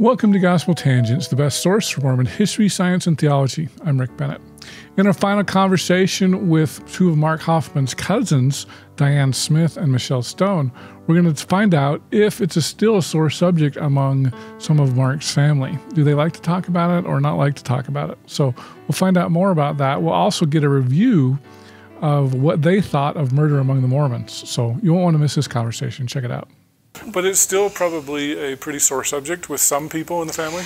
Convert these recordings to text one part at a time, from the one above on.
Welcome to Gospel Tangents, the best source for Mormon history, science, and theology. I'm Rick Bennett. In our final conversation with two of Mark Hofmann's cousins, Diane Smith and Michelle Stone, we're going to find out if it's still a sore subject among some of Mark's family. Do they like to talk about it or not like to talk about it? So we'll find out more about that. We'll also get a review of what they thought of Murder Among the Mormons. So you won't want to miss this conversation. Check it out. But it's still probably a pretty sore subject with some people in the family?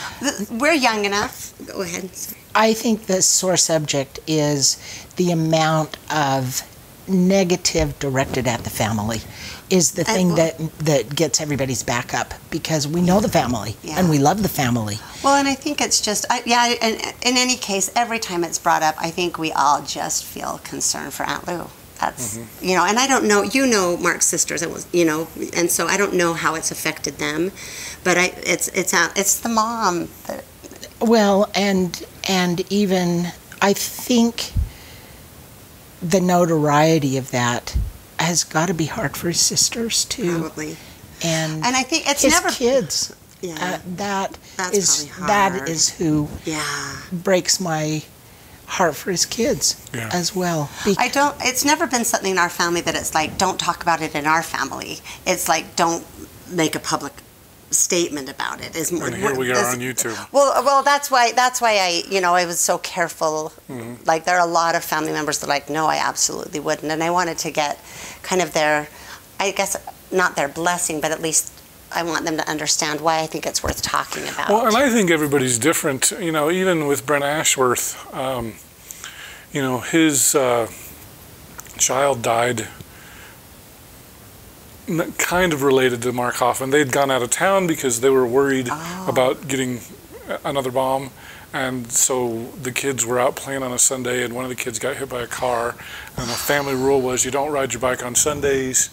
We're young enough. Go ahead. I think the sore subject is the amount of negative directed at the family is the thing that gets everybody's back up, because we know the family and we love the family. Well, and I think it's just, and in any case, every time it's brought up, I think we all just feel concern for Aunt Lou. That's, and I don't know, Mark's sisters, and so I don't know how it's affected them, but it's the mom that... Well, and even, I think the notoriety of that has got to be hard for his sisters, too. Probably. And I think it's his never... kids. Yeah. That That is who breaks my heart for his kids as well. It's never been something in our family that it's like, don't talk about it in our family. It's like, don't make a public statement about it. And here we are on YouTube. Well, that's why I was so careful. Like, there are a lot of family members that are like, no, I absolutely wouldn't. And I wanted to get kind of their, I guess, not their blessing, but at least I want them to understand why I think it's worth talking about. Well, and I think everybody's different. Even with Brent Ashworth, his child died kind of related to Mark Hofmann. They'd gone out of town because they were worried about getting another bomb. And so the kids were out playing on a Sunday, and one of the kids got hit by a car. And the family rule was you don't ride your bike on Sundays.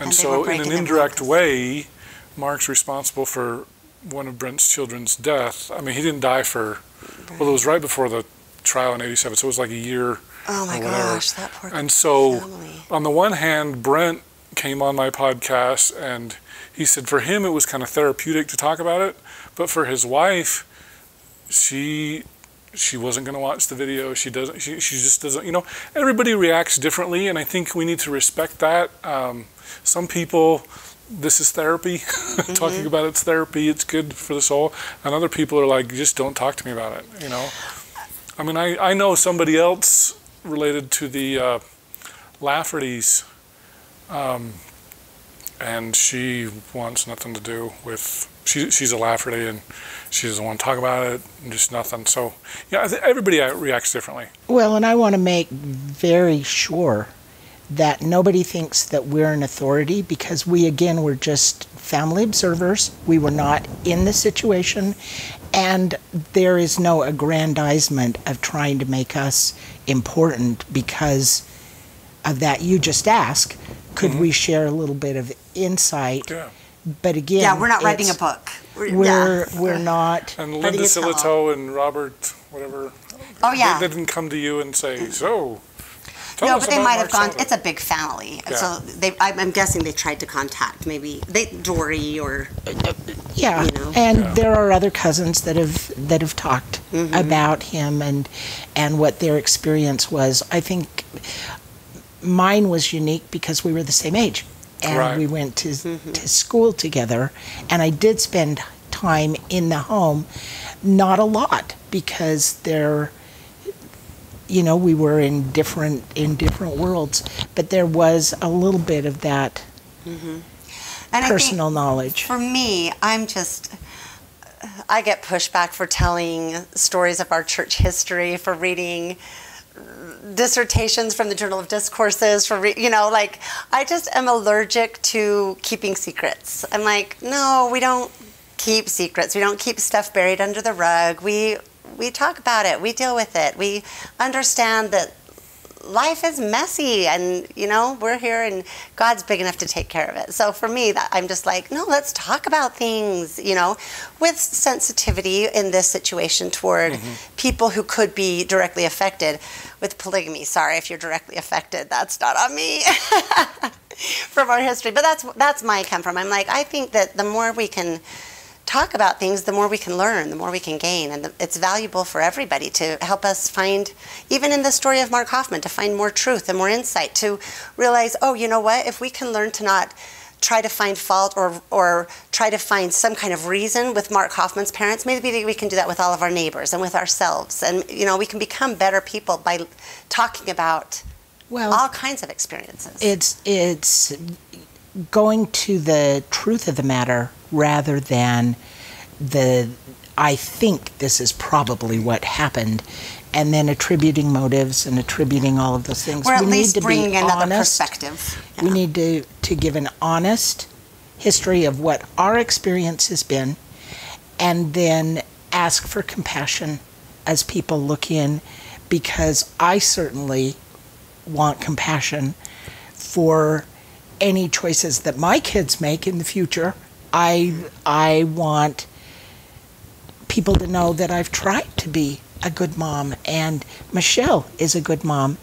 And so in an indirect way, Mark's responsible for one of Brent's children's death. I mean, he didn't die it was right before the trial in '87, so it was like a year. Oh my gosh, that poor family. And so, on the one hand, Brent came on my podcast, and he said for him it was kind of therapeutic to talk about it, but for his wife, she wasn't going to watch the video. She just doesn't. Everybody reacts differently, and I think we need to respect that. Some people, this is therapy. Talking about it's therapy. It's good for the soul. And other people are like, just don't talk to me about it. I mean, I know somebody else related to the Laffertys, and she wants nothing to do with. She's a Lafferty, and she doesn't want to talk about it. And just nothing. So everybody reacts differently. Well, and I want to make very sure that nobody thinks that we're an authority, because we're just family observers. We were not in the situation, and there is no aggrandizement of trying to make us important because of that. You just ask, could we share a little bit of insight? Yeah. But again, we're not writing a book. We're not. And Linda Silito and Robert, whatever. Oh yeah. They didn't come to you and say, so. No, but they might have gone. It's a big family, so I'm guessing they tried to contact Dory or And there are other cousins that have talked about him and what their experience was. I think mine was unique because we were the same age, and we went to school together, and I did spend time in the home, not a lot, because we were in different worlds, but there was a little bit of that personal knowledge. For me, I get pushback for telling stories of our church history, for reading dissertations from the Journal of Discourses, I just am allergic to keeping secrets. I'm like, no, we don't keep secrets. We don't keep stuff buried under the rug. We talk about it. We deal with it. We understand that life is messy, and we're here, and God's big enough to take care of it. So for me, I'm just like, no, let's talk about things, with sensitivity in this situation toward people who could be directly affected with polygamy. Sorry if you're directly affected. That's not on me. From our history, but that's my come from. I'm like, I think that the more we can talk about things, the more we can learn, the more we can gain. And it's valuable for everybody to help us find, even in the story of Mark Hofmann, to find more truth and more insight, to realize, oh, you know what, if we can learn to not try to find fault or try to find some kind of reason with Mark Hofmann's parents, maybe we can do that with all of our neighbors and with ourselves. And, you know, we can become better people by talking about all kinds of experiences. It's going to the truth of the matter rather than I think this is probably what happened, and then attributing motives and attributing all of those things. Or at least bringing another perspective. Yeah. We need to give an honest history of what our experience has been, and then ask for compassion as people look in, because I certainly want compassion for any choices that my kids make in the future. I want people to know that I've tried to be a good mom, and Michelle is a good mom,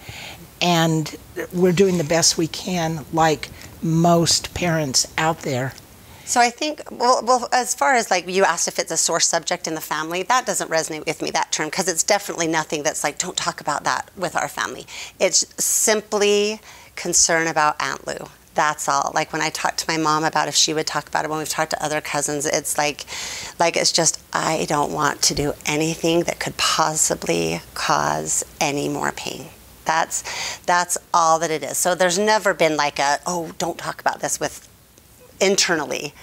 and we're doing the best we can, like most parents out there. So I think, well, as far as like you asked if it's a sore subject in the family, that doesn't resonate with me, that term, because it's definitely nothing that's like, don't talk about that with our family. It's simply concern about Aunt Lou. That's all. Like when I talk to my mom about if she would talk about it, when we've talked to other cousins, it's like it's just, I don't want to do anything that could possibly cause any more pain. That's all that it is. So there's never been like don't talk about this with internally.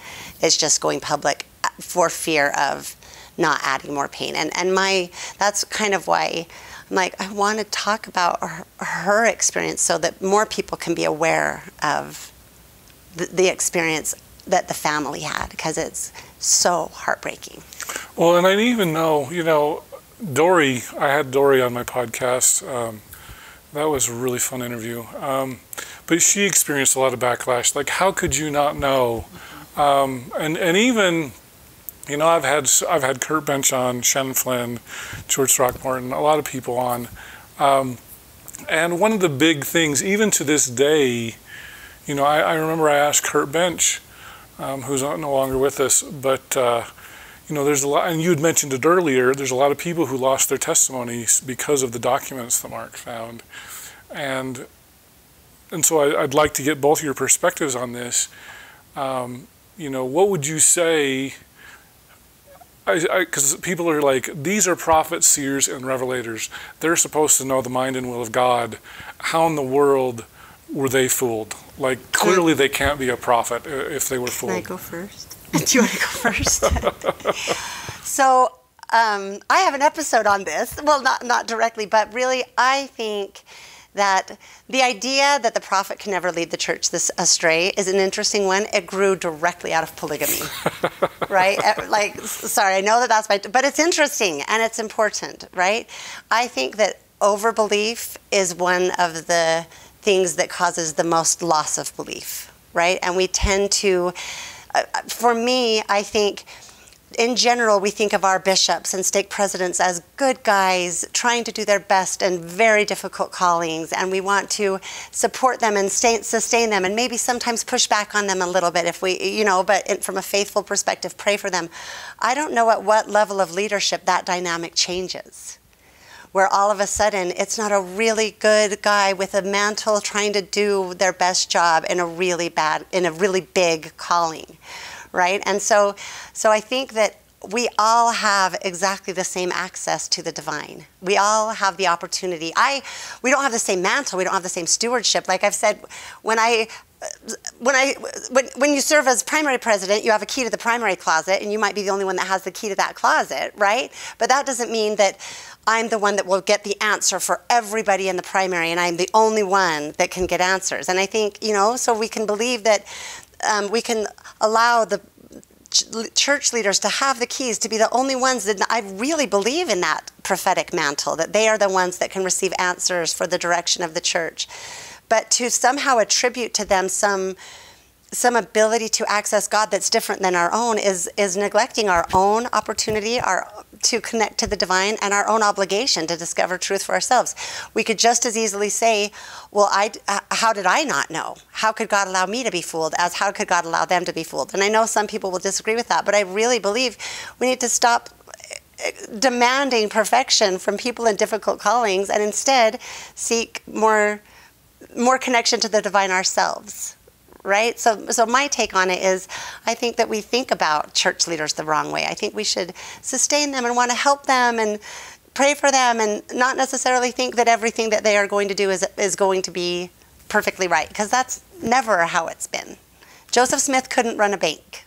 It's just going public for fear of not adding more pain. And that's kind of why I'm like, I want to talk about her experience so that more people can be aware of the experience that the family had, because it's so heartbreaking. Well, and I even know, you know, Dory, I had Dory on my podcast. That was a really fun interview. But she experienced a lot of backlash. Like, how could you not know? And even, you know, I've had Kurt Bench on, Shannon Flynn, George Throckmorton, a lot of people on. And one of the big things, even to this day, you know, I remember I asked Kurt Bench, who's no longer with us, but, you know, there's a lot, and you had mentioned it earlier, there's a lot of people who lost their testimonies because of the documents that Mark found. And so I'd like to get both of your perspectives on this. You know, what would you say? Because people are like, these are prophets, seers, and revelators. They're supposed to know the mind and will of God. How in the world were they fooled? Like, clearly they can't be a prophet if they were fooled. Can I go first? Do you want to go first? So I have an episode on this. Well, not directly, but really I think that the idea that the prophet can never lead the church astray is an interesting one. It grew directly out of polygamy, right? Like, sorry, I know that's but it's interesting and it's important, right? I think that overbelief is one of the things that causes the most loss of belief, right? And we tend to, for me, I think, in general, we think of our bishops and stake presidents as good guys trying to do their best in very difficult callings, and we want to support them and sustain them, and maybe sometimes push back on them a little bit if we, you know, but from a faithful perspective, pray for them. I don't know at what level of leadership that dynamic changes, where all of a sudden it's not a really good guy with a mantle trying to do their best job in a really big calling. Right? And so I think that we all have exactly the same access to the divine. We all have the opportunity. We don't have the same mantle. We don't have the same stewardship. Like I've said, when you serve as primary president, you have a key to the primary closet, and you might be the only one that has the key to that closet, right? But that doesn't mean that I'm the one that will get the answer for everybody in the primary, and I'm the only one that can get answers. And I think, you know, so we can believe that we can allow the church leaders to have the keys, to be the only ones that I really believe in that prophetic mantle, that they are the ones that can receive answers for the direction of the church. But to somehow attribute to them some ability to access God that's different than our own is neglecting our own opportunity to connect to the divine and our own obligation to discover truth for ourselves. We could just as easily say, well, how did I not know? How could God allow me to be fooled as how could God allow them to be fooled? And I know some people will disagree with that, but I really believe we need to stop demanding perfection from people in difficult callings and instead seek more connection to the divine ourselves. Right? So my take on it is I think that we think about church leaders the wrong way. I think we should sustain them and want to help them and pray for them and not necessarily think that everything that they are going to do is going to be perfectly right, because that's never how it's been. Joseph Smith couldn't run a bank.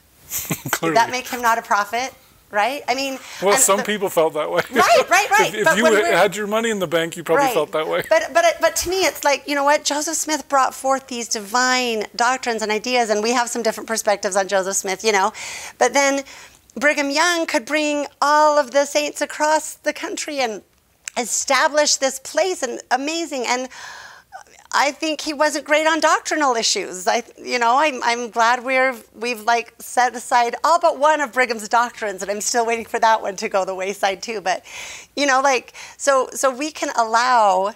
Did that make him not a prophet? Right? I mean... Well, some people felt that way. Right. If you had your money in the bank, you probably felt that way. But to me, it's like, you know what? Joseph Smith brought forth these divine doctrines and ideas, and we have some different perspectives on Joseph Smith, you know. But then Brigham Young could bring all of the saints across the country and establish this place, and amazing. And I think he wasn't great on doctrinal issues. I'm glad we've like set aside all but one of Brigham's doctrines, and I'm still waiting for that one to go the wayside too. But, so we can allow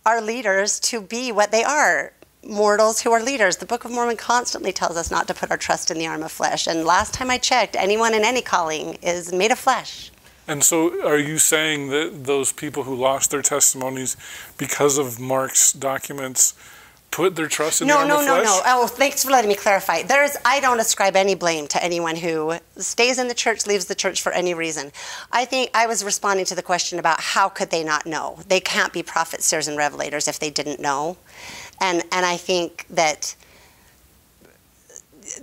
our leaders to be what they are, mortals who are leaders. The Book of Mormon constantly tells us not to put our trust in the arm of flesh. And last time I checked, anyone in any calling is made of flesh. And so are you saying that those people who lost their testimonies because of Mark's documents put their trust in the arm of flesh? No. Oh, thanks for letting me clarify. I don't ascribe any blame to anyone who stays in the church, leaves the church for any reason. I think I was responding to the question about how could they not know? They can't be prophets, seers, and revelators if they didn't know. And I think that...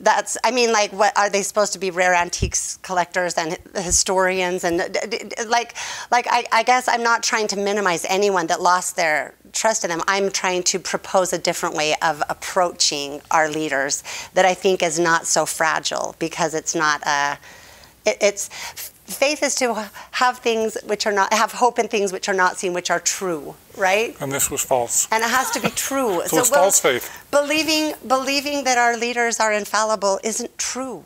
what are they supposed to be, rare antiques collectors and historians? And I guess I'm not trying to minimize anyone that lost their trust in them. I'm trying to propose a different way of approaching our leaders that I think is not so fragile, because it's not faith is to have things which are not, have hope in things which are not seen, which are true, right? And this was false. And it has to be true. So it's false faith. Believing that our leaders are infallible isn't true.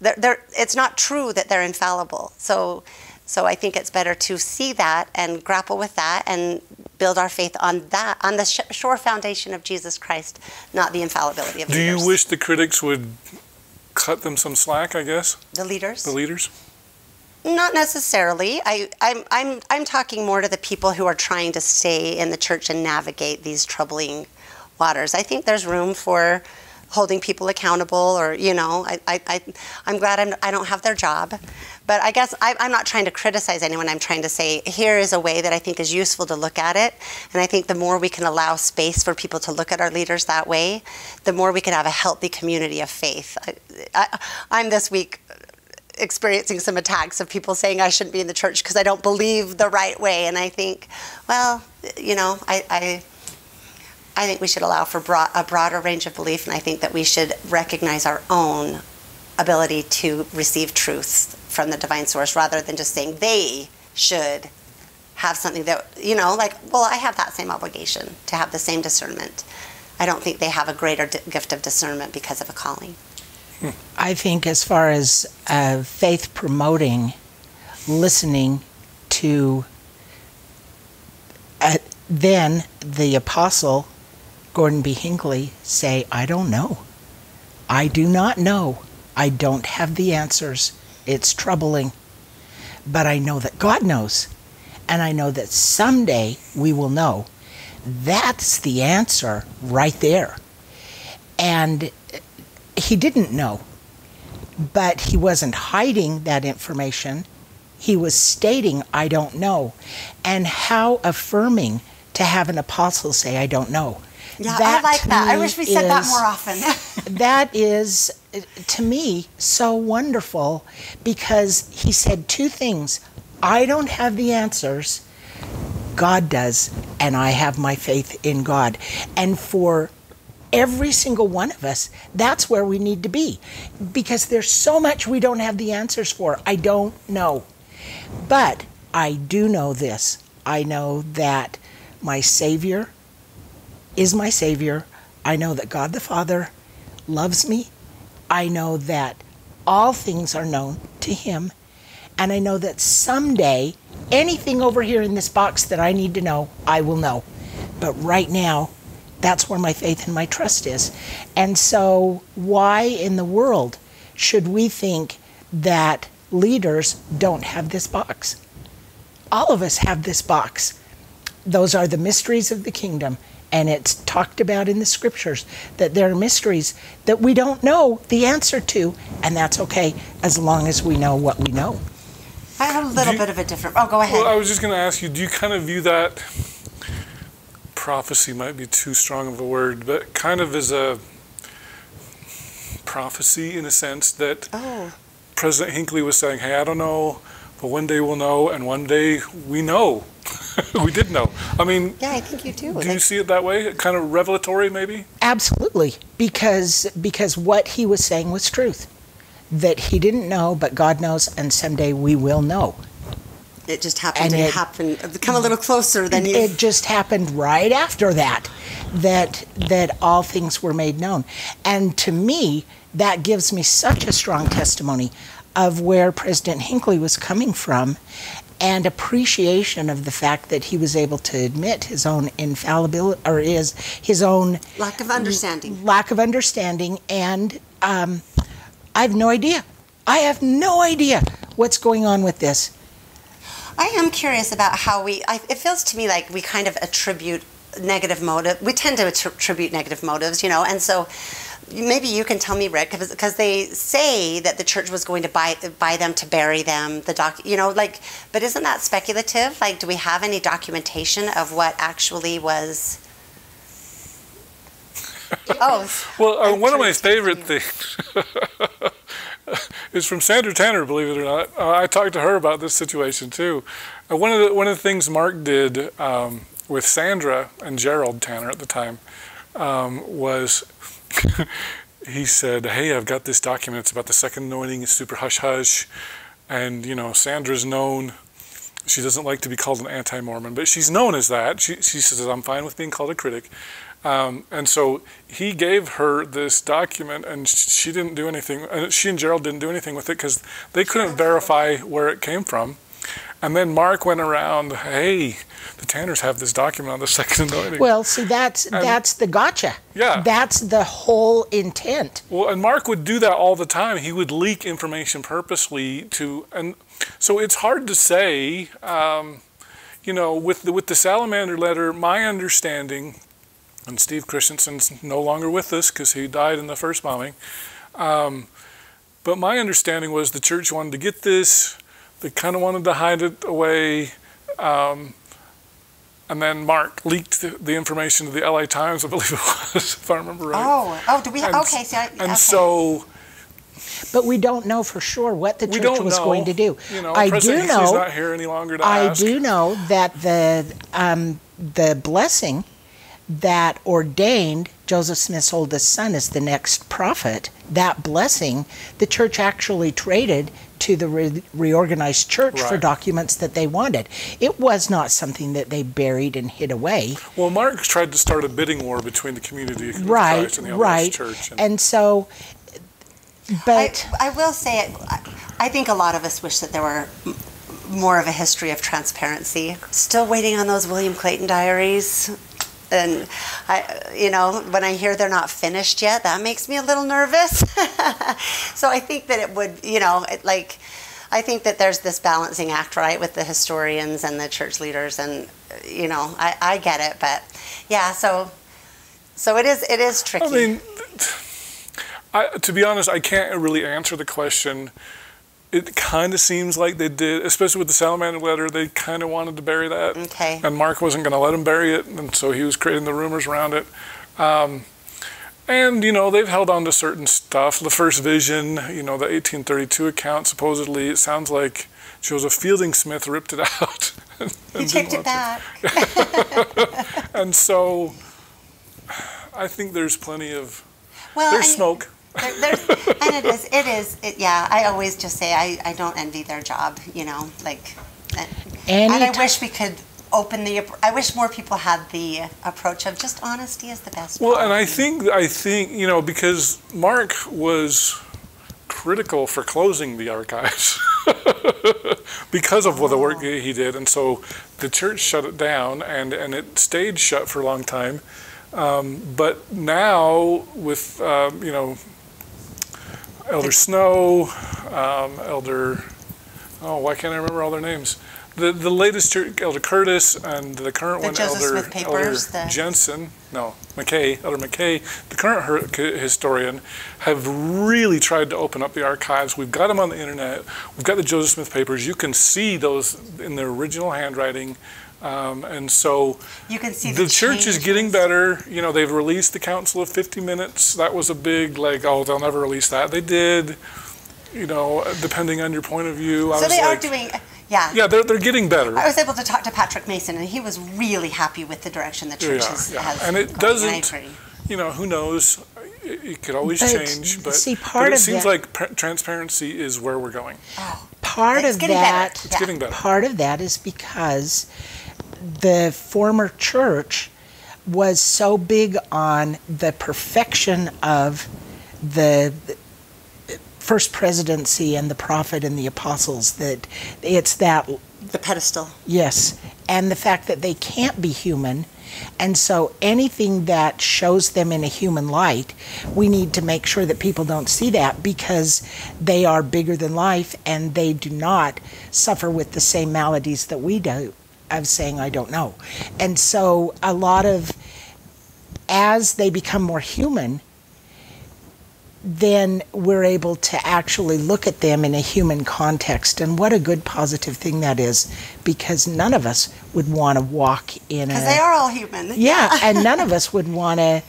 It's not true that they're infallible. So I think it's better to see that and grapple with that and build our faith on that, on the sure foundation of Jesus Christ, not the infallibility of leaders. Do you wish the critics would cut them some slack, I guess? The leaders? The leaders? Not necessarily. I'm talking more to the people who are trying to stay in the church and navigate these troubling waters. I think there's room for holding people accountable, or I'm glad I don't have their job, but I guess I'm not trying to criticize anyone. I'm trying to say here is a way that I think is useful to look at it, and I think the more we can allow space for people to look at our leaders that way, the more we can have a healthy community of faith. I'm this week experiencing some attacks of people saying I shouldn't be in the church because I don't believe the right way. And I think, well, I think we should allow for a broader range of belief, and I think that we should recognize our own ability to receive truth from the divine source, rather than just saying they should have something that, I have that same obligation to have the same discernment. I don't think they have a greater gift of discernment because of a calling. I think as far as faith promoting, listening to then the apostle Gordon B. Hinckley say, I don't know. I do not know. I don't have the answers. It's troubling. But I know that God knows. And I know that someday we will know. That's the answer right there. And he didn't know, but he wasn't hiding that information. He was stating, I don't know. And how affirming to have an apostle say, I don't know. Yeah, I like that. I wish we said that more often. That is, to me, so wonderful, because he said two things. I don't have the answers. God does, and I have my faith in God. And for every single one of us, that's where we need to be, because there's so much we don't have the answers for. I don't know. But I do know this. I know that my Savior is my Savior. I know that God the Father loves me. I know that all things are known to Him, And I know that someday, anything over here in this box that I need to know, I will know. But right now, that's where my faith and my trust is. And so why in the world should we think that leaders don't have this box? All of us have this box. Those are the mysteries of the kingdom. And it's talked about in the scriptures that there are mysteries that we don't know the answer to. And that's okay, as long as we know what we know. I have a little bit of a different... Oh, go ahead. Well, I was just going to ask you, do you kind of view that... prophecy might be too strong of a word, but kind of as a prophecy in a sense that President Hinckley was saying, hey, I don't know, but one day we'll know, and one day we know. We did know. I mean, yeah, I think you do. Do you see it that way? Kind of revelatory, maybe? Absolutely, because what he was saying was truth. That he didn't know, but God knows, and someday we will know. It just happened to happen, come a little closer than you. It just happened right after that all things were made known. And to me, that gives me such a strong testimony of where President Hinckley was coming from, and appreciation of the fact that he was able to admit his own infallibility, or his own lack of understanding. And I have no idea. I have no idea what's going on with this. I am curious about how it feels to me like we kind of attribute negative motive. We tend to attribute negative motives, and so maybe you can tell me, Rick, because they say that the church was going to buy them to bury them, but isn't that speculative? Like, do we have any documentation of what actually was? Well, one of my favorite things is from Sandra Tanner, believe it or not. I talked to her about this situation too. One of the things Mark did with Sandra and Gerald Tanner at the time was he said, hey, I've got this document. It's about the second anointing. It's super hush-hush. And, Sandra's known. She doesn't like to be called an anti-Mormon, but she's known as that. She says, I'm fine with being called a critic. And so he gave her this document, and she didn't do anything. She and Gerald didn't do anything with it because they couldn't verify where it came from. And then Mark went around, hey, the Tanners have this document on the second anointing. Well, see, that's the gotcha. Yeah. That's the whole intent. Well, and Mark would do that all the time. He would leak information purposely and so it's hard to say, with the Salamander letter, my understanding, and Steve Christensen's no longer with us because he died in the first bombing, but my understanding was the church wanted to get this. They kind of wanted to hide it away, and then Mark leaked the information to the LA Times, I believe it was, if I remember right. Do we have, okay. So... But we don't know for sure what the church was going to do. President Hinckley's not here any longer to ask. I do know that the blessing that ordained Joseph Smith's oldest son as the next prophet, that blessing, the church actually traded to the reorganized church for documents that they wanted. It was not something that they buried and hid away. Well, Mark tried to start a bidding war between the community of Christ and the LDS church. And so, but... I will say, I think a lot of us wish that there were more of a history of transparency. Still waiting on those William Clayton diaries. And when I hear they're not finished yet, that makes me a little nervous. So I think that it would, I think that there's this balancing act, right, with the historians and the church leaders, and I get it, but yeah, so it is tricky. I mean, to be honest, I can't really answer the question. It kind of seems like they did, especially with the Salamander letter, they kind of wanted to bury that. Okay. And Mark wasn't going to let him bury it, and so he was creating the rumors around it. And, they've held on to certain stuff. The first vision, the 1832 account, supposedly, it sounds like Joseph Fielding Smith ripped it out. He taped it back. And so I think there's plenty of, there's smoke. And I always just say I don't envy their job, and I wish we could I wish more people had the approach of just honesty is the best policy. Well, and I think because Mark was critical for closing the archives. because of the work he did. And so the church shut it down, and it stayed shut for a long time. But now with, Elder Snow, Elder, why can't I remember all their names? The latest church, Elder Curtis, and the current one, Elder Jensen, Elder McKay, the current historian, have really tried to open up the archives. We've got them on the internet. We've got the Joseph Smith papers. You can see those in their original handwriting. And so you can see the church is getting better. They've released the Council of 50 Minutes. That was a big, they'll never release that. They did, depending on your point of view. So they are doing... Yeah, they're getting better. I was able to talk to Patrick Mason, and he was really happy with the direction the church has and it doesn't, who knows? It could always change, but it seems like transparency is where we're going. Part of that, it's getting better. Part of that is because the former church was so big on the perfection of the first presidency and the prophet and the apostles, that it's that the pedestal. Yes, and the fact that they can't be human, and so anything that shows them in a human light, we need to make sure that people don't see that, because they are bigger than life and they do not suffer with the same maladies that we do, of saying I don't know. And so a lot of, as they become more human, then we're able to actually look at them in a human context. And what a good positive thing that is, because none of us would want to walk in because they are all human. Yeah, and none of us would want to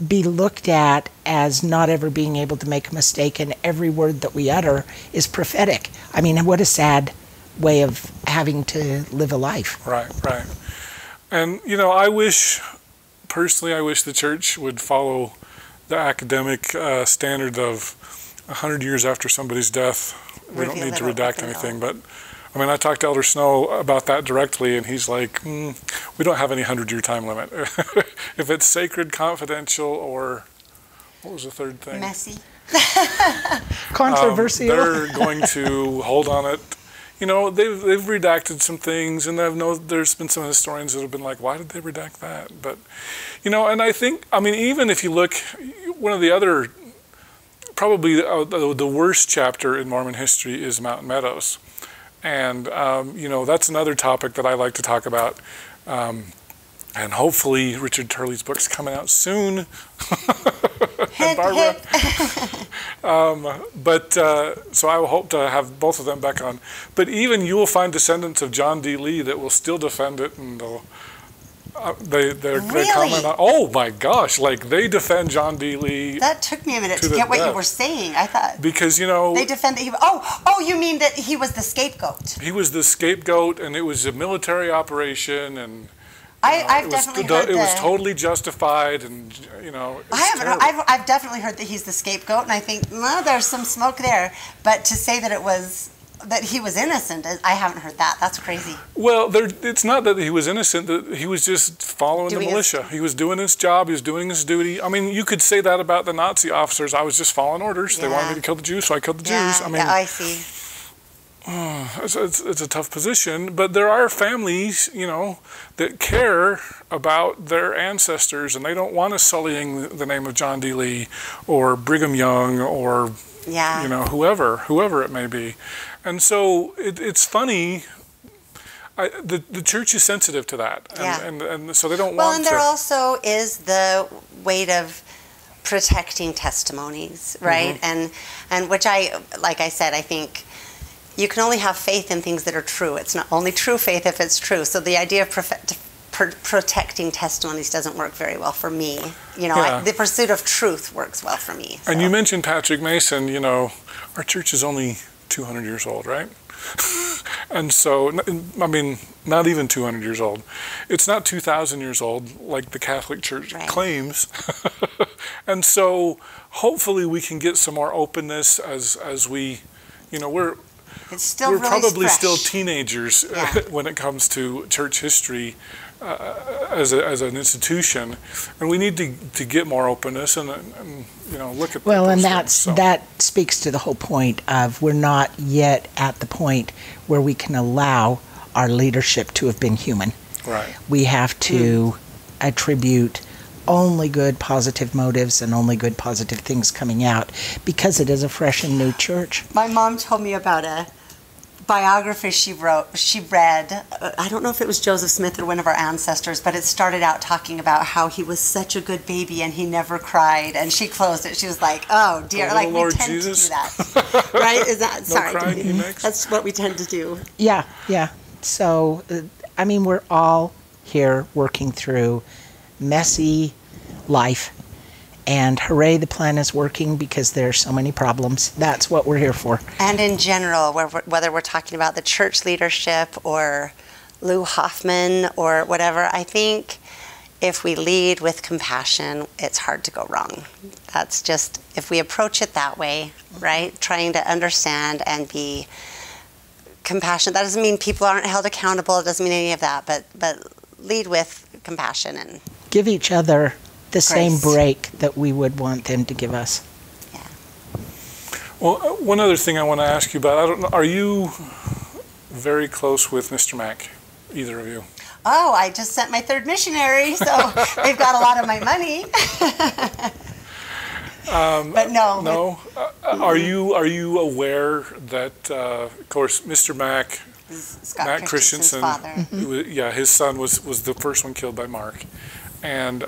be looked at as not ever being able to make a mistake, and every word that we utter is prophetic. I mean, what a sad way of having to live a life. Right. And, personally, I wish the church would follow the academic standard of 100 years after somebody's death. We don't need to redact anything. But, I talked to Elder Snow about that directly, and he's like, we don't have any 100-year time limit. If it's sacred, confidential, or what was the third thing? Messy. Controversial. They're going to hold on it. They've redacted some things, and there's been some historians that have been like, why did they redact that? But, and I think, even if you look, one of the other, probably the worst chapter in Mormon history is Mountain Meadows. And, that's another topic that I like to talk about. And hopefully Richard Turley's book's coming out soon. And Barbara. So I will hope to have both of them back on. But even you will find descendants of John D. Lee that will still defend it, and they comment on, oh my gosh, they defend John D. Lee. That took me a minute to get what you were saying. I thought, because they defend that he, you mean that he was the scapegoat? He was the scapegoat, and it was a military operation, and I've definitely heard it was totally justified, and I've definitely heard that he's the scapegoat, and I think there's some smoke there. But to say that he was innocent, I haven't heard that. That's crazy. Well, it's not that he was innocent. That he was just following the militia. He was doing his job. He was doing his duty. You could say that about the Nazi officers. I was just following orders. They wanted me to kill the Jews, so I killed the Jews. I see. It's a tough position, but there are families, that care about their ancestors, and they don't want us sullying the name of John D. Lee or Brigham Young or whoever it may be. And so it's funny. The church is sensitive to that, and so they don't want to. Well, and there also is the weight of protecting testimonies, right? Mm-hmm. And which like I said, I think you can only have faith in things that are true. It's not only true faith if it's true. So the idea of protecting testimonies doesn't work very well for me. The pursuit of truth works well for me. So. And you mentioned Patrick Mason. Our church is only 200 years old, right? And so, not even 200 years old. It's not 2,000 years old like the Catholic Church claims. And so, hopefully we can get some more openness as we, we're probably really still teenagers when it comes to church history. as an institution, and we need to get more openness and look at well, and things, that speaks to the whole point of we're not yet at the point where we can allow our leadership to have been human. Right. We have to attribute only good positive motives and only good positive things coming out because it is a fresh and new church. My mom told me about a biography she read. I don't know if it was Joseph Smith or one of our ancestors, but it started out talking about how he was such a good baby and he never cried. And she closed it. She was like, "Oh dear, like Lord we tend Jesus. to do that, right? Is that sorry? crying he makes. That's what we tend to do." Yeah. So, I mean, we're all here working through messy life, and hooray, the plan is working because there are so many problems. That's what we're here for. And in general, whether we're talking about the church leadership or Lou Hofmann or whatever, I think if we lead with compassion, it's hard to go wrong. That's just, if we approach it that way, right? Trying to understand and be compassionate. That doesn't mean people aren't held accountable. It doesn't mean any of that, but lead with compassion and give each other the same grace. break that we would want them to give us. Yeah. Well, one other thing I want to ask you about, I don't know, are you very close with Mr. Mack, either of you? Oh, I just sent my third missionary, so they've got a lot of my money. But no. No? Are you aware that, of course, Mr. Mack, Scott Matt Christensen's father. his son was the first one killed by Mark. And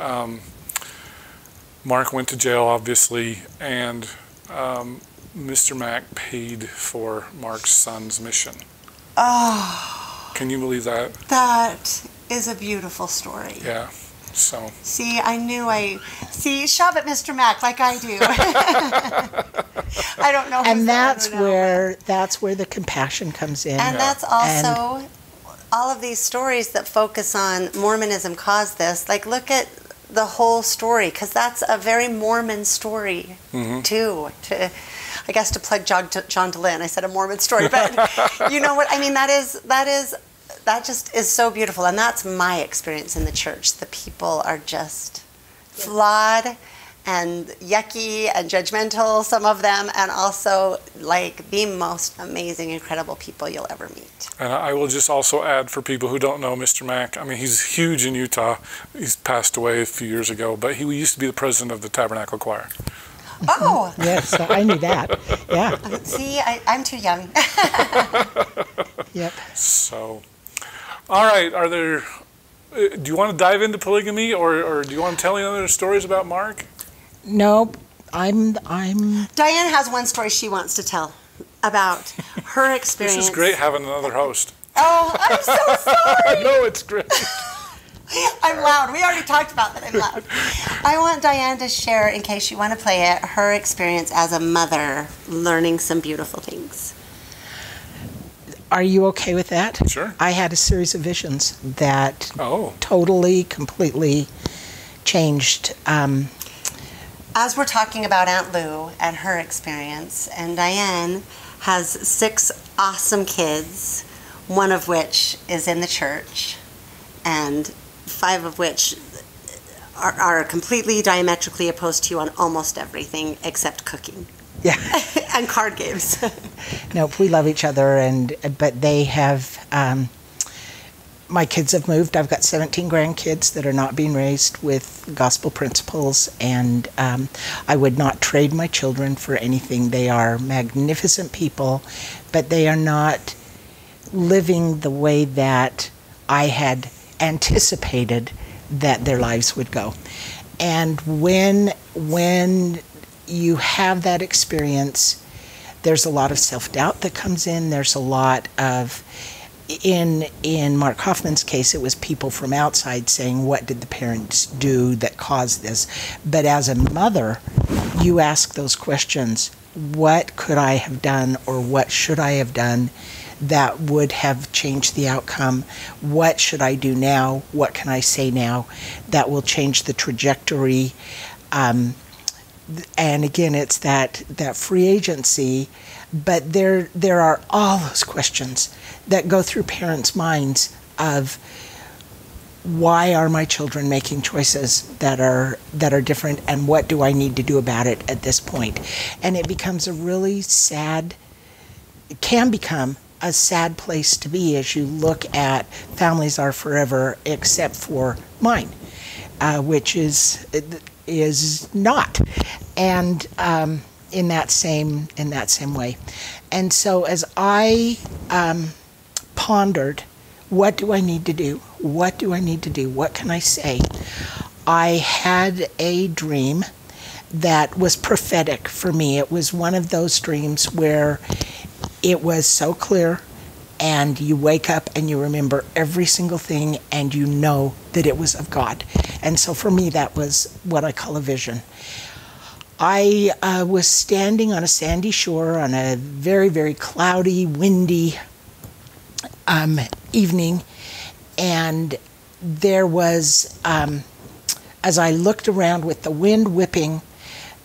Mark went to jail, obviously, and Mr. Mack paid for Mark's son's mission. Oh. Can you believe that? That is a beautiful story. Yeah. So. See, shove it, Mr. Mack, like I do. I don't know. And that's where the compassion comes in. And that's also all of these stories that focus on Mormonism caused this. Like, look at the whole story, because that's a very Mormon story too. I guess to plug John DeLynn, I said a Mormon story, but you know what I mean. That just is so beautiful, and that's my experience in the church. The people are just flawed and yucky and judgmental, some of them, and also like the most amazing, incredible people you'll ever meet. And I will just also add, for people who don't know Mr. Mack, I mean, he's huge in Utah. He's passed away a few years ago, but he used to be the president of the Tabernacle Choir. Oh! Yes, I knew that. Yeah. See, I'm too young. Yep. So, all right, do you want to dive into polygamy, or do you want to tell any other stories about Mark? Nope. I'm. Diane has one story she wants to tell about her experience. This is great having another host. Oh, I'm so sorry. No, it's great. I'm loud. We already talked about that. I'm loud. I want Diane to share, in case you want to play it, her experience as a mother learning some beautiful things. Are you okay with that? Sure. I had a series of visions that Oh. totally, completely changed. As we're talking about Aunt Lou and her experience, and Diane has 6 awesome kids, one of which is in the church, and 5 of which are completely diametrically opposed to you on almost everything except cooking. Yeah. And card games. Nope, we love each other, but they have. My kids have moved. I've got 17 grandkids that are not being raised with gospel principles, and I would not trade my children for anything. They are magnificent people, but they are not living the way that I had anticipated that their lives would go. And when you have that experience, there's a lot of self-doubt that comes in. There's a lot of, in Mark Hofmann's case, it was people from outside saying, what did the parents do that caused this? But as a mother, you ask those questions. What could I have done, or what should I have done that would have changed the outcome? What should I do now? What can I say now that will change the trajectory? And again, it's that free agency, but there are all those questions that go through parents' minds of, why are my children making choices that are different, and what do I need to do about it at this point? And it becomes a really sad, it can become a sad place to be as you look at families are forever except for mine, which is not, and in that same way. And so as I pondered, what do I need to do? What do I need to do? What can I say? I had a dream that was prophetic for me. It was one of those dreams where it was so clear, and you wake up and you remember every single thing, and you know that it was of God. And so for me, that was what I call a vision. I was standing on a sandy shore on a very, very cloudy, windy evening, and there was, as I looked around with the wind whipping,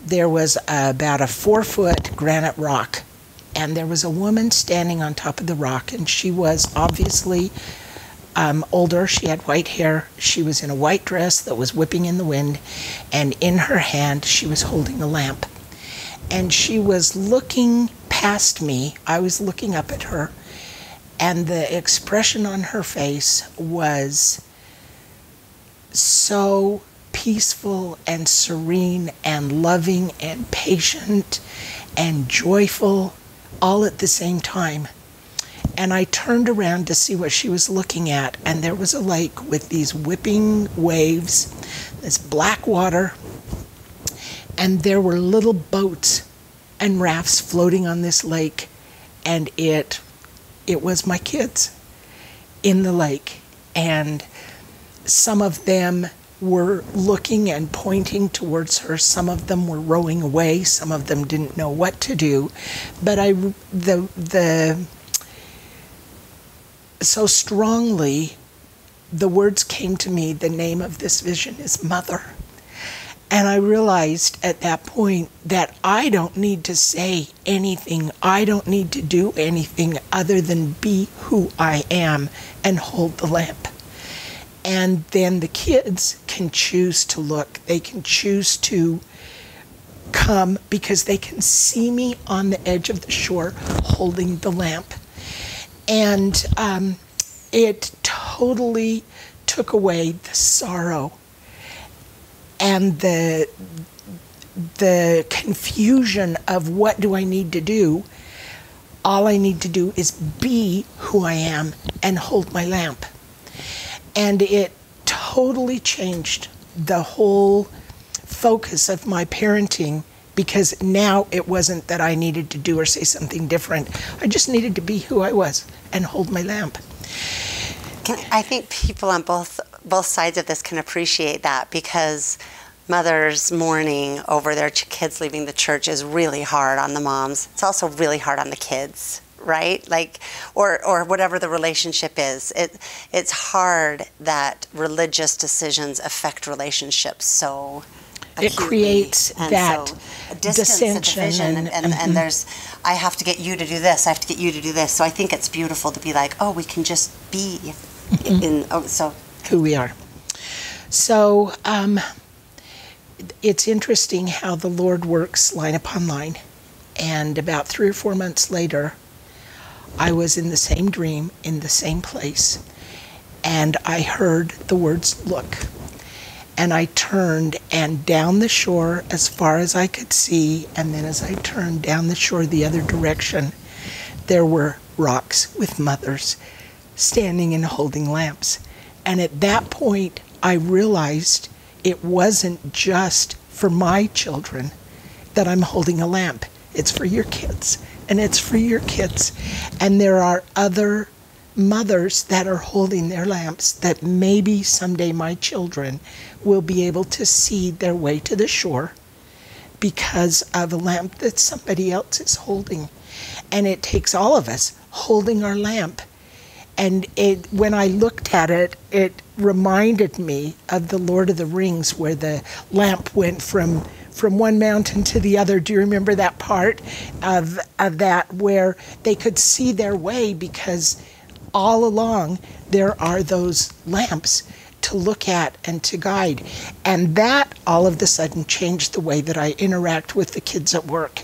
there was about a 4-foot granite rock, and there was a woman standing on top of the rock, and she was obviously older. She had white hair. She was in a white dress that was whipping in the wind, and in her hand she was holding a lamp. And she was looking past me. I was looking up at her, and the expression on her face was so peaceful and serene and loving and patient and joyful all at the same time. And I turned around to see what she was looking at, and there was a lake with these whipping waves, this black water, and there were little boats and rafts floating on this lake, and it was my kids in the lake. And some of them were looking and pointing towards her. Some of them were rowing away. Some of them didn't know what to do. But so strongly, the words came to me, the name of this vision is Mother. And I realized at that point that I don't need to say anything. I don't need to do anything other than be who I am and hold the lamp. And then the kids can choose to look. They can choose to come because they can see me on the edge of the shore holding the lamp. And it totally took away the sorrow and the confusion of what do I need to do. All I need to do is be who I am and hold my lamp. And it totally changed the whole focus of my parenting, because now it wasn't that I needed to do or say something different. I just needed to be who I was and hold my lamp. I think people on both sides of this can appreciate that, because mothers mourning over their kids leaving the church is really hard on the moms. It's also really hard on the kids, right? Like, or whatever the relationship is. It's hard that religious decisions affect relationships so acutely. It creates and that so a distance, dissension, a division, and there's, I have to get you to do this, I have to get you to do this. So I think it's beautiful to be like, oh, we can just be who we are. So it's interesting how the Lord works line upon line. And about 3 or 4 months later, I was in the same dream, in the same place, and I heard the words, "Look." And I turned, and down the shore as far as I could see, and then as I turned down the shore the other direction, there were rocks with mothers standing and holding lamps. And at that point, I realized it wasn't just for my children that I'm holding a lamp. It's for your kids, and it's for your kids. And there are other mothers that are holding their lamps that maybe someday my children will be able to see their way to the shore because of a lamp that somebody else is holding. And it takes all of us holding our lamp. And when I looked at it, it reminded me of the Lord of the Rings, where the lamp went from one mountain to the other. Do you remember that part of that, where they could see their way because all along there are those lamps, to look at and to guide. And that all of a sudden changed the way that I interact with the kids at work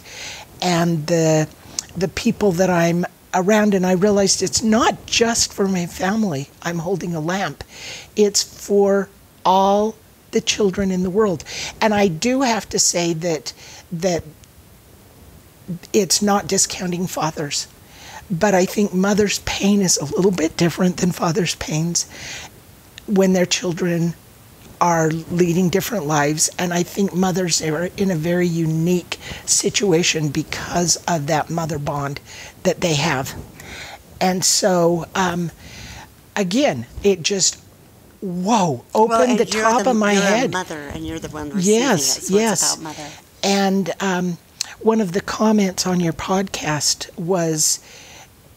and the people that I'm around. And I realized it's not just for my family I'm holding a lamp. It's for all the children in the world. And I do have to say that it's not discounting fathers. But I think mothers' pain is a little bit different than fathers' pains when their children are leading different lives. And I think mothers are in a very unique situation because of that mother bond that they have. And so, again, it just, whoa, opened the top of my head. You're a mother, and you're the one receiving it, so it's about mother. And one of the comments on your podcast was,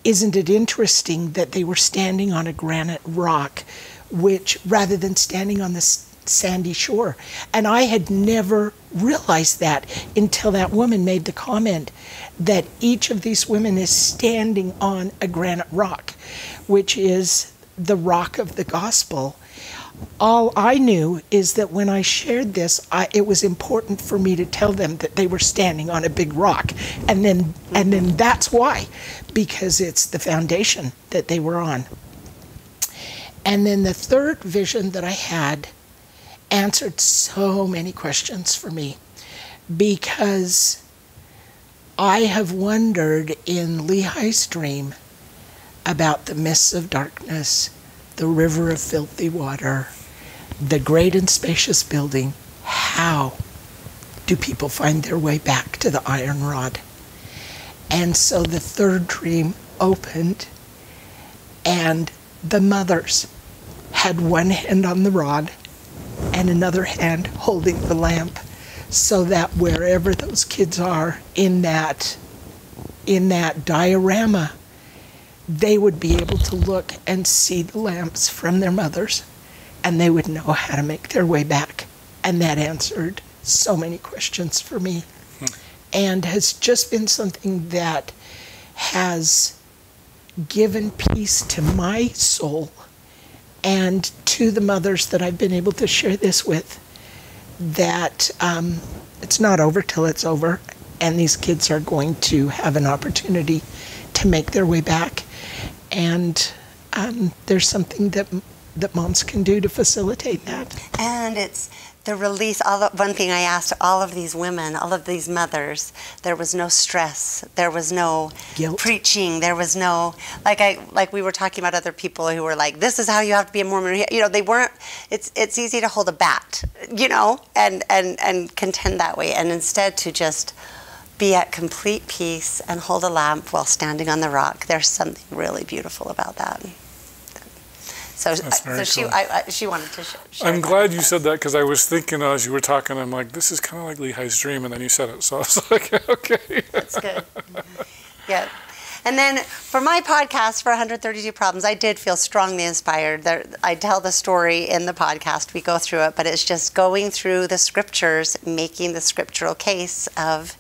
isn't it interesting that they were standing on a granite rock, which rather than standing on the sandy shore? And I had never realized that until that woman made the comment that each of these women is standing on a granite rock, which is the rock of the gospel. All I knew is that when I shared this, it was important for me to tell them that they were standing on a big rock. And then that's why, because it's the foundation that they were on. And then the third vision that I had answered so many questions for me, because I have wondered in Lehi's dream about the mists of darkness, the river of filthy water, the great and spacious building. How do people find their way back to the iron rod? And so the third dream opened, and the mothers had one hand on the rod and another hand holding the lamp, so that wherever those kids are in that diorama, they would be able to look and see the lamps from their mothers, and they would know how to make their way back. And that answered so many questions for me, and has just been something that has given peace to my soul and to the mothers that I've been able to share this with, that it's not over till it's over, and these kids are going to have an opportunity to make their way back. And there's something that moms can do to facilitate that. And it's the release. One thing I asked all of these women, all of these mothers, there was no stress, there was no guilt, preaching, there was no, like we were talking about other people who were like, this is how you have to be a Mormon. You know, they weren't. It's easy to hold a bat, you know, and contend that way, and instead to just be at complete peace and hold a lamp while standing on the rock. There's something really beautiful about that. So she wanted to share. I'm glad you said that, because I was thinking as you were talking, I'm like, this is kind of like Lehi's dream, and then you said it, so I was like, okay. That's good. Yeah. And then for my podcast, for 132 Problems, I did feel strongly inspired. I tell the story in the podcast, we go through it, but it's just going through the scriptures, making the scriptural case of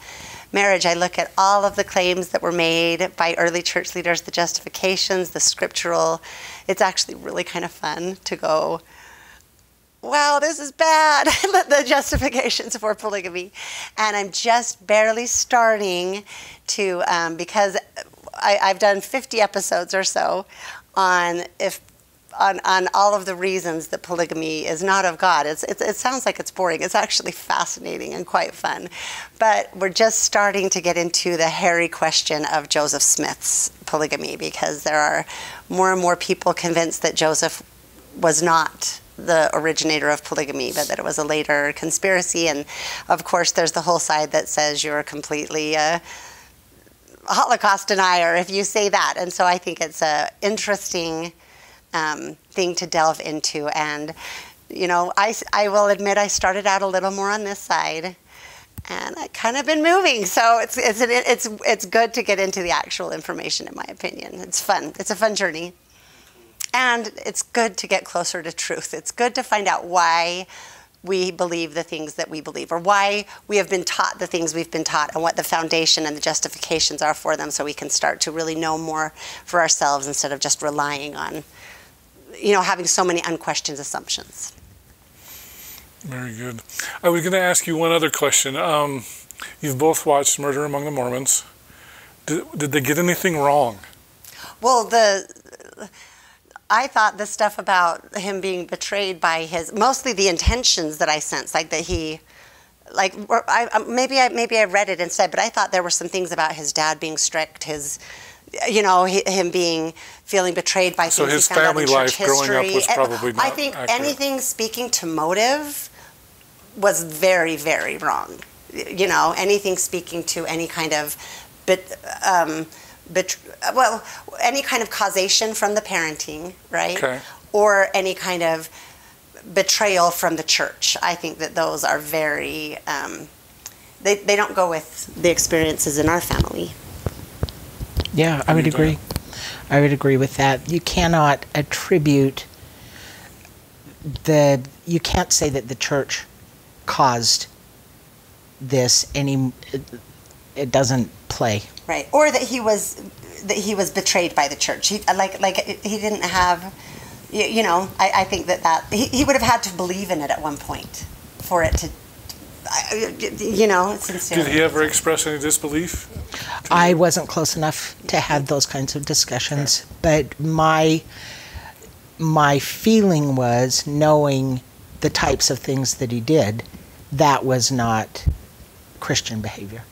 marriage. I look at all of the claims that were made by early church leaders, the justifications, the scriptural. It's actually really kind of fun to go, wow, this is bad, the justifications for polygamy. And I'm just barely starting to, because I've done 50 episodes or so on all of the reasons that polygamy is not of God. It sounds like it's boring. It's actually fascinating and quite fun. But we're just starting to get into the hairy question of Joseph Smith's polygamy, because there are more and more people convinced that Joseph was not the originator of polygamy, but that it was a later conspiracy. And of course, there's the whole side that says you're completely Holocaust denier if you say that. And so I think it's an interesting thing to delve into. And, you know, I will admit I started out a little more on this side, and I kind of been moving. So it's good to get into the actual information, in my opinion. It's fun. It's a fun journey. And it's good to get closer to truth. It's good to find out why we believe the things that we believe, or why we have been taught the things we've been taught, and what the foundation and the justifications are for them, so we can start to really know more for ourselves instead of just relying on, having so many unquestioned assumptions. Very good. I was going to ask you one other question. You've both watched Murder Among the Mormons. Did they get anything wrong? Well, I thought the stuff about him being betrayed by mostly the intentions that I sensed, like that he, like, maybe I read it instead, but I thought there were some things about his dad being strict, him feeling betrayed by so things his he found family out in life church growing history. up was probably not I think accurate. anything speaking to motive was very, very wrong. Anything speaking to any kind of any kind of causation from the parenting, right? Okay. Or any kind of betrayal from the church. I think that those are very, they don't go with the experiences in our family. Yeah, I would agree. I would agree with that. You cannot attribute you can't say that the church caused this it doesn't play. Right. Or that he was betrayed by the church. He didn't have, I think that he would have had to believe in it at one point for it to, sincerely. Did he ever express any disbelief? I wasn't close enough to have those kinds of discussions, but my feeling was, knowing the types of things that he did, that was not Christian behavior.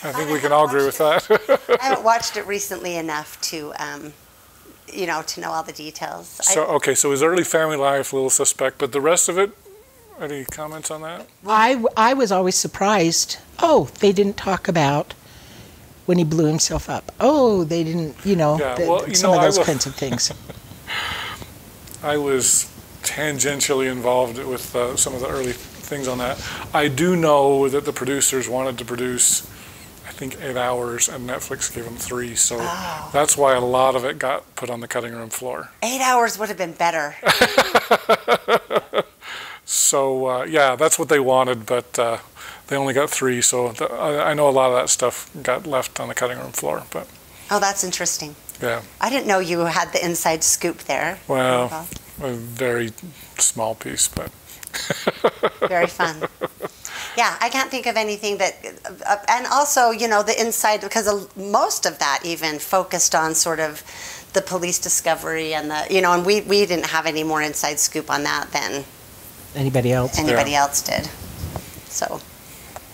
I think we can all agree with that. I haven't watched it recently enough to, to know all the details. So his early family life, a little suspect, but the rest of it, any comments on that? I was always surprised. Oh, they didn't talk about when he blew himself up. Oh, they didn't, some of those kinds of things. I was tangentially involved with some of the early things on that. I do know that the producers wanted to produce, I think, 8 hours, and Netflix gave them 3, so that's why a lot of it got put on the cutting room floor. 8 hours would have been better. So, that's what they wanted, but they only got 3, so I know a lot of that stuff got left on the cutting room floor. But oh, that's interesting. Yeah. I didn't know you had the inside scoop there. Well, a very small piece, but... Very fun. Yeah, I can't think of anything that... and also, the inside, because most of that even focused on sort of the police discovery and and we didn't have any more inside scoop on that than... Anybody else did. So...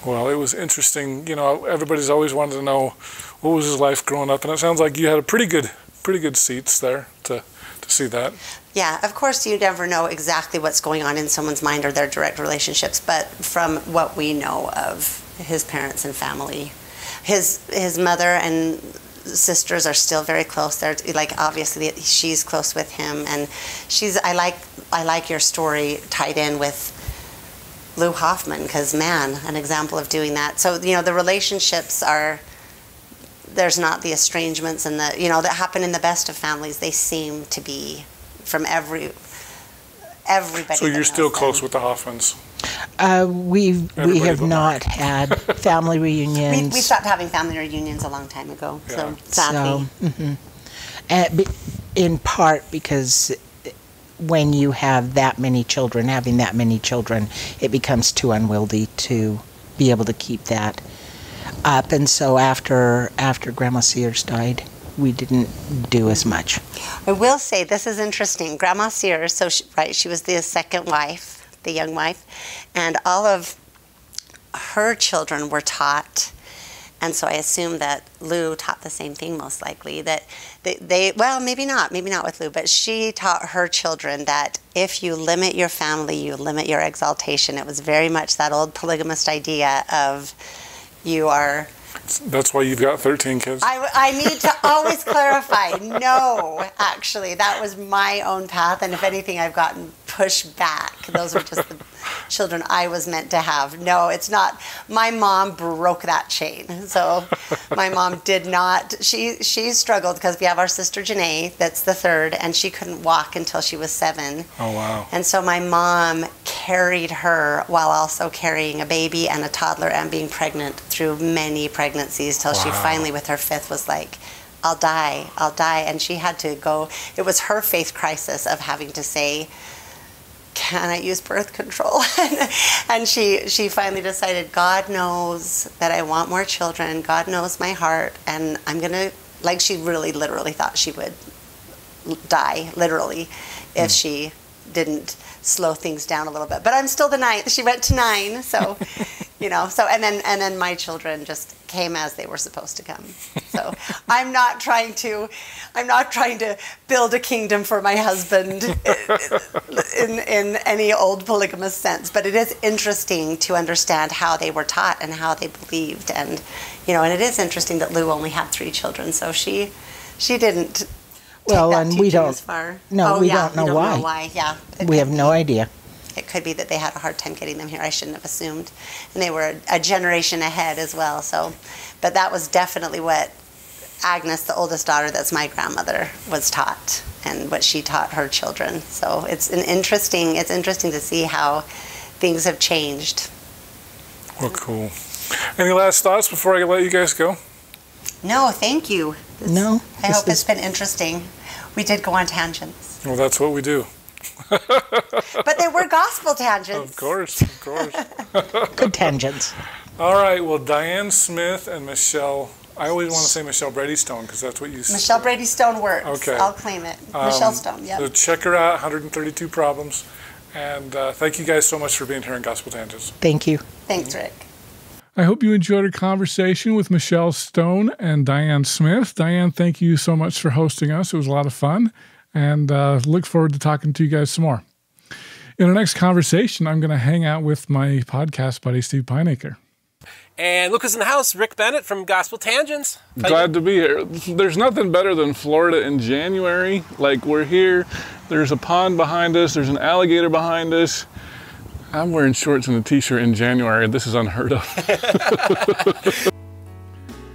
Well, it was interesting. Everybody's always wanted to know what was his life growing up, and it sounds like you had a pretty good seats there to see that. Yeah, of course you never know exactly what's going on in someone's mind or their direct relationships, but from what we know of his parents and family, his mother and sisters are still very close. They're obviously she's close with him, and I like your story tied in with Lou Hofmann, because man, an example of doing that. So the relationships there's not the estrangements and that happen in the best of families. They seem to be from everybody. So you're still close with the Hoffmans? We have not had family reunions. We stopped having family reunions a long time ago. Yeah. So sadly. In part because when you have having that many children, it becomes too unwieldy to be able to keep that up. And so after Grandma Sears died, we didn't do as much. I will say, this is interesting. Grandma Sears, so she was the second wife, the young wife, and all of her children were taught. And so I assume that Lou taught the same thing, most likely, that maybe not with Lou, but she taught her children that if you limit your family, you limit your exaltation. It was very much that old polygamist idea of you are... That's why you've got 13 kids. I need to always clarify. No, actually, that was my own path, and if anything, I've gotten pushed back. Those were just the children I was meant to have. No, it's not. My mom broke that chain. So my mom did not. She struggled because we have our sister Janae, that's the third, and she couldn't walk until she was 7. Oh, wow. And so my mom carried her while also carrying a baby and a toddler and being pregnant through many pregnancies till she finally, with her 5th, was like, I'll die. And she had to go, it was her faith crisis of having to say, can I use birth control? And she finally decided, God knows that I want more children. God knows my heart. And I'm going to, like, she really literally thought she would die, literally, if she didn't slow things down a little bit. But I'm still the 9th. She went to 9, so and then my children just came as they were supposed to come. So I'm not trying to build a kingdom for my husband in any old polygamous sense, but it is interesting to understand how they were taught and how they believed, and and it is interesting that Lou only had 3 children, so she didn't. Well, and we don't. No, we don't know why. Know why. Yeah, we have no idea. It could be that they had a hard time getting them here. I shouldn't have assumed, and they were a generation ahead as well. So, but that was definitely what Agnes, the oldest daughter, that's my grandmother, was taught, and what she taught her children. So it's interesting to see how things have changed. Well, cool. Any last thoughts before I let you guys go? No, thank you. I hope it's been interesting. We did go on tangents. Well, that's what we do. But they were gospel tangents. Of course. Good tangents. All right, well, Diane Smith and Michelle, I always want to say Michelle Brady Stone because that's what you said. Michelle Brady Stone works. Okay. I'll claim it. Michelle Stone, yeah. So check her out, 132 Problems. And thank you guys so much for being here in Gospel Tangents. Thank you. Thanks, Rick. I hope you enjoyed our conversation with Michelle Stone and Diane Smith. Diane, thank you so much for hosting us. It was a lot of fun, and look forward to talking to you guys some more. In our next conversation, I'm going to hang out with my podcast buddy, Steve Pineacre. And look who's in the house, Rick Bennett from Gospel Tangents. Glad to be here. There's nothing better than Florida in January. Like, we're here, there's a pond behind us, there's an alligator behind us. I'm wearing shorts and a t-shirt in January. This is unheard of.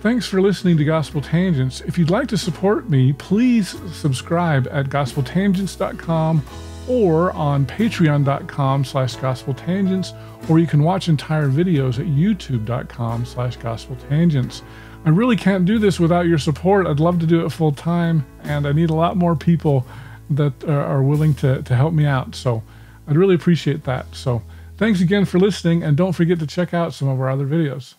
Thanks for listening to Gospel Tangents. If you'd like to support me, please subscribe at gospeltangents.com or on patreon.com/gospeltangents, or you can watch entire videos at youtube.com/gospeltangents. I really can't do this without your support. I'd love to do it full time, and I need a lot more people that are willing to help me out. So I'd really appreciate that. So thanks again for listening, and don't forget to check out some of our other videos.